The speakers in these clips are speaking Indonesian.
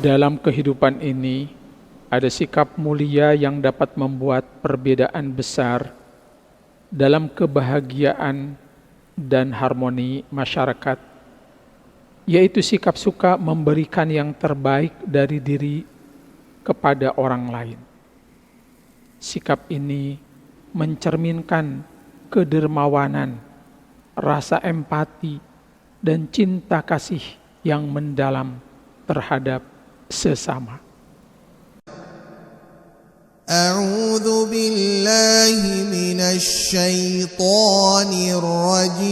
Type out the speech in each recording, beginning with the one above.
Dalam kehidupan ini, ada sikap mulia yang dapat membuat perbedaan besar dalam kebahagiaan dan harmoni masyarakat, yaitu sikap suka memberikan yang terbaik dari diri kepada orang lain. Sikap ini mencerminkan kedermawanan, rasa empati, dan cinta kasih yang mendalam terhadap sesama. A'udzu billahi minasy syaithanir rajim.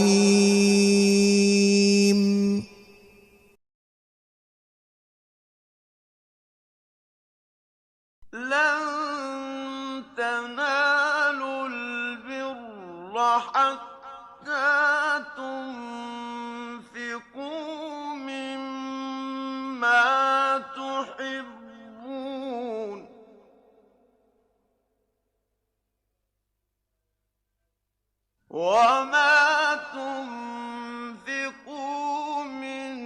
Lan tanalul birra hatta tunfiqu mimma tuhibbun wa ma tunfiqu min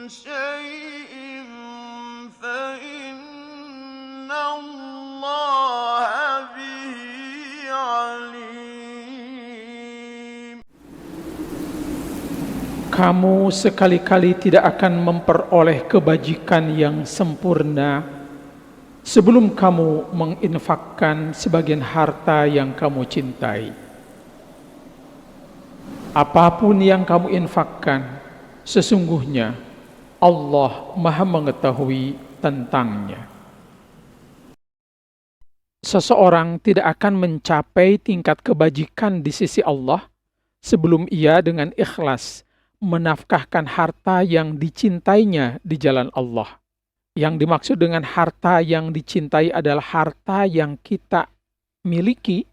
syai'in fa innallaha bihi alim. Kamu sekali-kali tidak akan memperoleh kebajikan yang sempurna sebelum kamu menginfakkan sebagian harta yang kamu cintai. Apapun yang kamu infakkan, sesungguhnya Allah Maha mengetahui tentangnya. Seseorang tidak akan mencapai tingkat kebajikan di sisi Allah sebelum ia dengan ikhlas menafkahkan harta yang dicintainya di jalan Allah. Yang dimaksud dengan harta yang dicintai adalah harta yang kita miliki,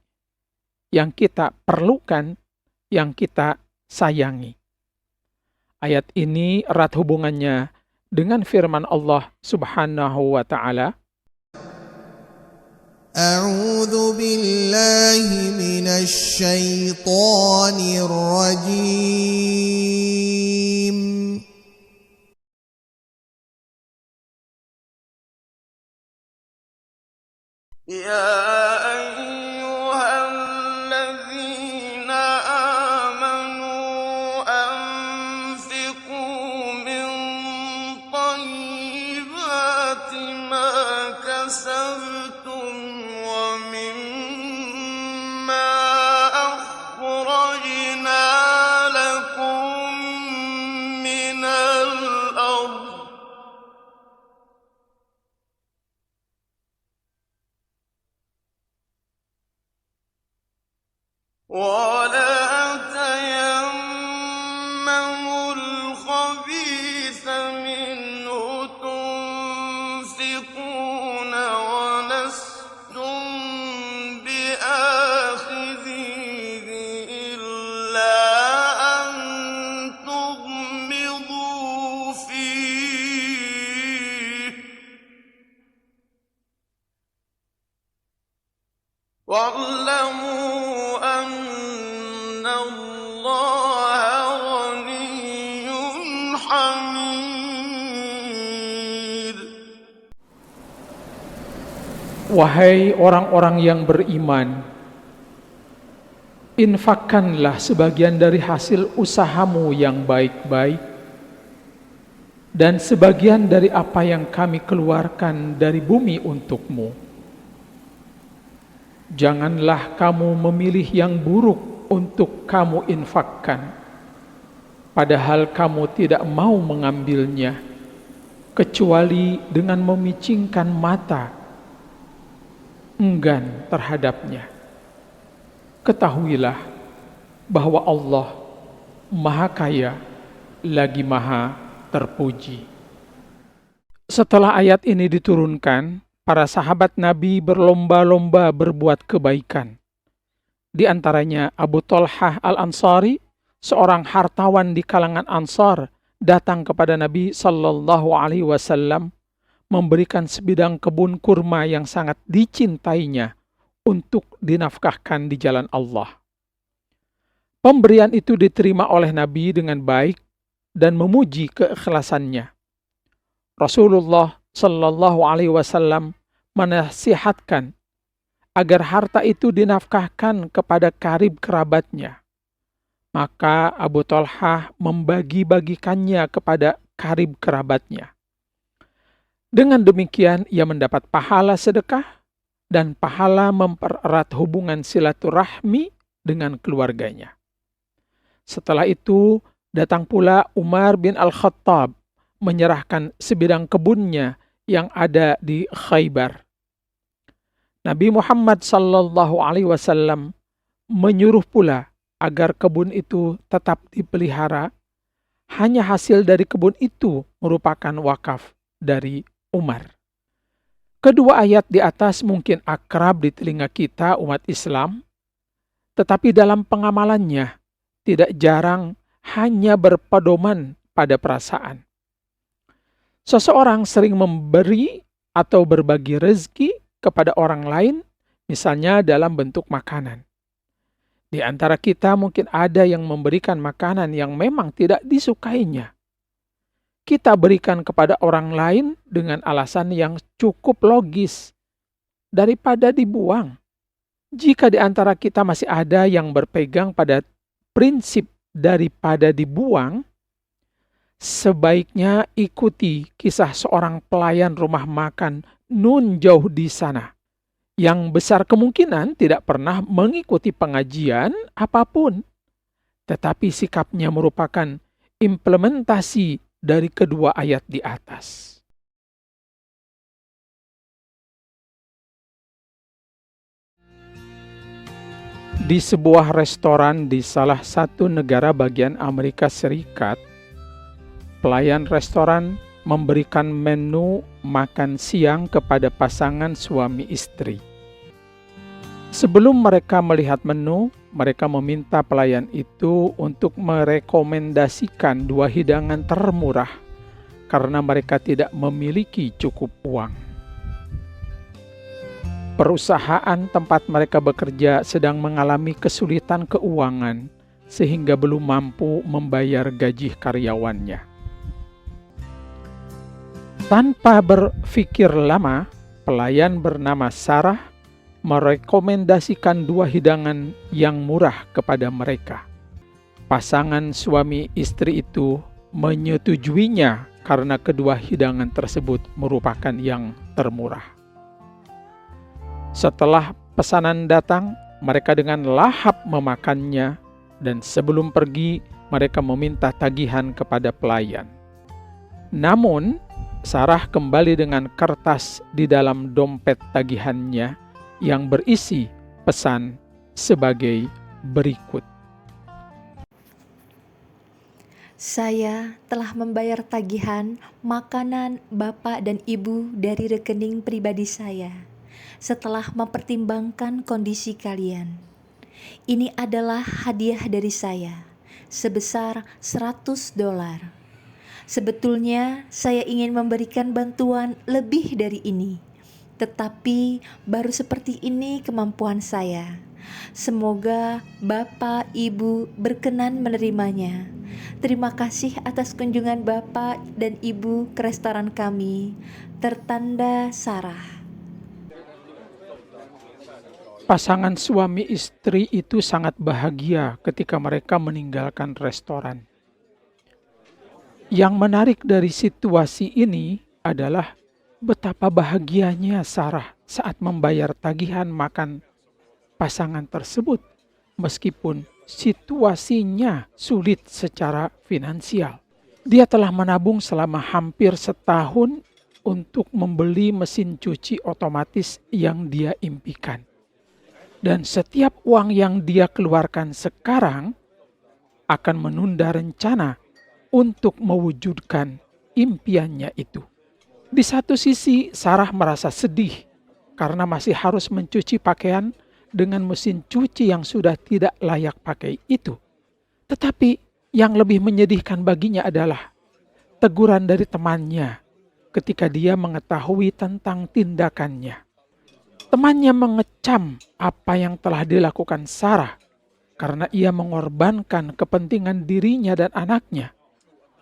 yang kita perlukan, yang kita sayangi. Ayat ini erat hubungannya dengan firman Allah Subhanahu wa ta'ala, A'udzu billahi minasy syaithanir rajim. Ya ayyuhalladzina amanu anfiqu min thayyibati ma kasabtum wa mimma akhrajna lakum minal ardh ولا تيمموا الخبيث منه تنفقون ولستم بآخذيه إلا أن تغمضوا فيه واعلموا أن الله غني حميد. wahai orang-orang yang beriman, infakkanlah sebagian dari hasil usahamu yang baik-baik dan sebagian dari apa yang kami keluarkan dari bumi untukmu. Janganlah kamu memilih yang buruk untuk kamu infakkan, padahal kamu tidak mau mengambilnya, kecuali dengan memicingkan mata, enggan terhadapnya. Ketahuilah bahwa Allah Maha Kaya lagi Maha Terpuji. Setelah ayat ini diturunkan, para sahabat Nabi berlomba-lomba berbuat kebaikan. Di antaranya Abu Thalhah Al-Ansari, seorang hartawan di kalangan Ansar, datang kepada Nabi sallallahu alaihi wasallam memberikan sebidang kebun kurma yang sangat dicintainya untuk dinafkahkan di jalan Allah. Pemberian itu diterima oleh Nabi dengan baik dan memuji keikhlasannya. Rasulullah Shallallahu Alaihi Wasallam menasihatkan agar harta itu dinafkahkan kepada karib kerabatnya. Maka Abu Talhah membagi-bagikannya kepada karib kerabatnya. Dengan demikian ia mendapat pahala sedekah dan pahala mempererat hubungan silaturahmi dengan keluarganya. Setelah itu datang pula Umar bin Al-Khattab menyerahkan sebidang kebunnya yang ada di Khaybar. Nabi Muhammad sallallahu alaihi wasallam menyuruh pula agar kebun itu tetap dipelihara. Hanya hasil dari kebun itu merupakan wakaf dari Umar. Kedua ayat di atas mungkin akrab di telinga kita umat Islam, tetapi dalam pengamalannya tidak jarang hanya berpedoman pada perasaan. Seseorang sering memberi atau berbagi rezeki kepada orang lain, misalnya dalam bentuk makanan. Di antara kita mungkin ada yang memberikan makanan yang memang tidak disukainya. Kita berikan kepada orang lain dengan alasan yang cukup logis daripada dibuang. Jika di antara kita masih ada yang berpegang pada prinsip daripada dibuang, sebaiknya ikuti kisah seorang pelayan rumah makan nun jauh di sana, yang besar kemungkinan tidak pernah mengikuti pengajian apapun, tetapi sikapnya merupakan implementasi dari kedua ayat di atas. Di sebuah restoran di salah satu negara bagian Amerika Serikat, pelayan restoran memberikan menu makan siang kepada pasangan suami istri. Sebelum mereka melihat menu, mereka meminta pelayan itu untuk merekomendasikan 2 hidangan termurah karena mereka tidak memiliki cukup uang. Perusahaan tempat mereka bekerja sedang mengalami kesulitan keuangan sehingga belum mampu membayar gaji karyawannya. Tanpa berpikir lama, pelayan bernama Sarah merekomendasikan 2 hidangan yang murah kepada mereka. Pasangan suami istri itu menyetujuinya karena kedua hidangan tersebut merupakan yang termurah. Setelah pesanan datang, mereka dengan lahap memakannya, dan sebelum pergi, mereka meminta tagihan kepada pelayan. Namun, Sarah kembali dengan kertas di dalam dompet tagihannya yang berisi pesan sebagai berikut. Saya telah membayar tagihan makanan Bapak dan Ibu dari rekening pribadi saya setelah mempertimbangkan kondisi kalian. Ini adalah hadiah dari saya sebesar $100. Sebetulnya saya ingin memberikan bantuan lebih dari ini, tetapi baru seperti ini kemampuan saya. Semoga Bapak Ibu berkenan menerimanya. Terima kasih atas kunjungan Bapak dan Ibu ke restoran kami. Tertanda Sarah. Pasangan suami istri itu sangat bahagia ketika mereka meninggalkan restoran. Yang menarik dari situasi ini adalah betapa bahagianya Sarah saat membayar tagihan makan pasangan tersebut, meskipun situasinya sulit secara finansial. Dia telah menabung selama hampir setahun untuk membeli mesin cuci otomatis yang dia impikan. Dan setiap uang yang dia keluarkan sekarang akan menunda rencana untuk mewujudkan impiannya itu. Di satu sisi, Sarah merasa sedih karena masih harus mencuci pakaian dengan mesin cuci yang sudah tidak layak pakai itu. Tetapi yang lebih menyedihkan baginya adalah teguran dari temannya ketika dia mengetahui tentang tindakannya. Temannya mengecam apa yang telah dilakukan Sarah karena ia mengorbankan kepentingan dirinya dan anaknya.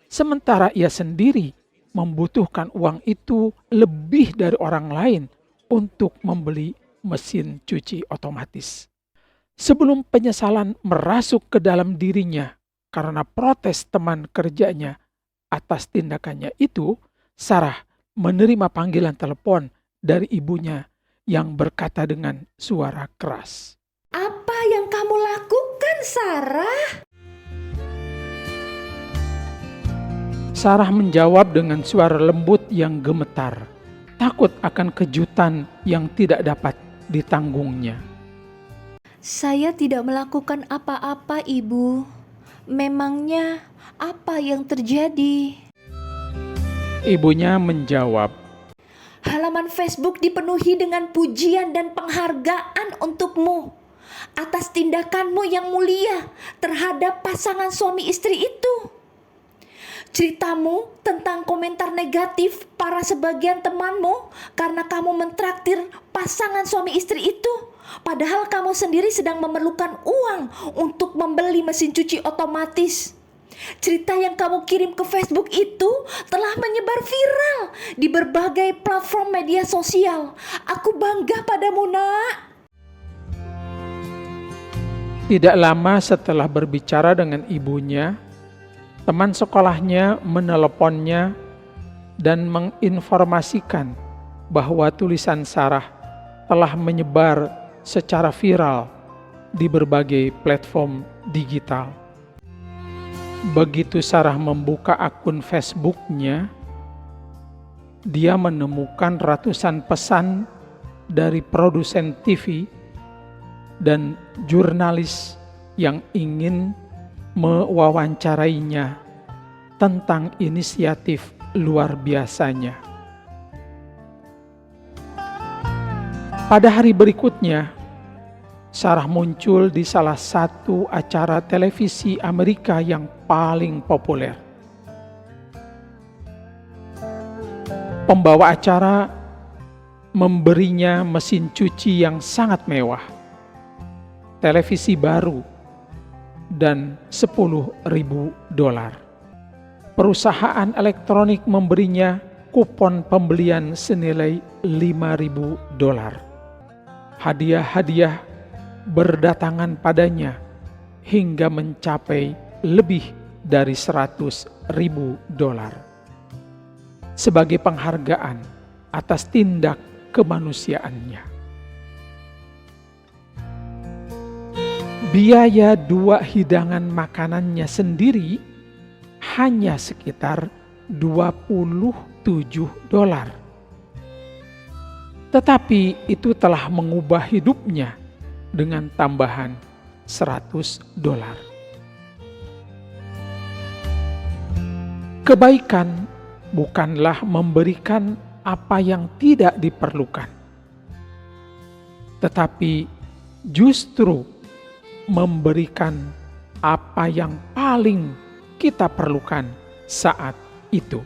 Sementara ia sendiri membutuhkan uang itu lebih dari orang lain untuk membeli mesin cuci otomatis. Sebelum penyesalan merasuk ke dalam dirinya karena protes teman kerjanya atas tindakannya itu, Sarah menerima panggilan telepon dari ibunya yang berkata dengan suara keras, Apa yang kamu lakukan, Sarah? Sarah menjawab dengan suara lembut yang gemetar, takut akan kejutan yang tidak dapat ditanggungnya. Saya tidak melakukan apa-apa, Ibu. Memangnya apa yang terjadi? Ibunya menjawab, Halaman Facebook dipenuhi dengan pujian dan penghargaan untukmu atas tindakanmu yang mulia terhadap pasangan suami istri itu. Ceritamu tentang komentar negatif para sebagian temanmu karena kamu mentraktir pasangan suami istri itu, padahal kamu sendiri sedang memerlukan uang untuk membeli mesin cuci otomatis. Cerita yang kamu kirim ke Facebook itu telah menyebar viral di berbagai platform media sosial. Aku bangga padamu, Nak. Tidak lama setelah berbicara dengan ibunya, teman sekolahnya meneleponnya dan menginformasikan bahwa tulisan Sarah telah menyebar secara viral di berbagai platform digital. Begitu Sarah membuka akun Facebook-nya, dia menemukan ratusan pesan dari produsen TV dan jurnalis yang ingin mewawancarainya tentang inisiatif luar biasanya. Pada hari berikutnya, Sarah muncul di salah satu acara televisi Amerika yang paling populer. Pembawa acara memberinya mesin cuci yang sangat mewah, televisi baru, dan $10.000. Perusahaan elektronik memberinya kupon pembelian senilai $5.000. Hadiah-hadiah berdatangan padanya hingga mencapai lebih dari $100.000 sebagai penghargaan atas tindak kemanusiaannya. Biaya 2 hidangan makanannya sendiri hanya sekitar $27. Tetapi itu telah mengubah hidupnya dengan tambahan $100. Kebaikan bukanlah memberikan apa yang tidak diperlukan, tetapi justru memberikan apa yang paling kita perlukan saat itu.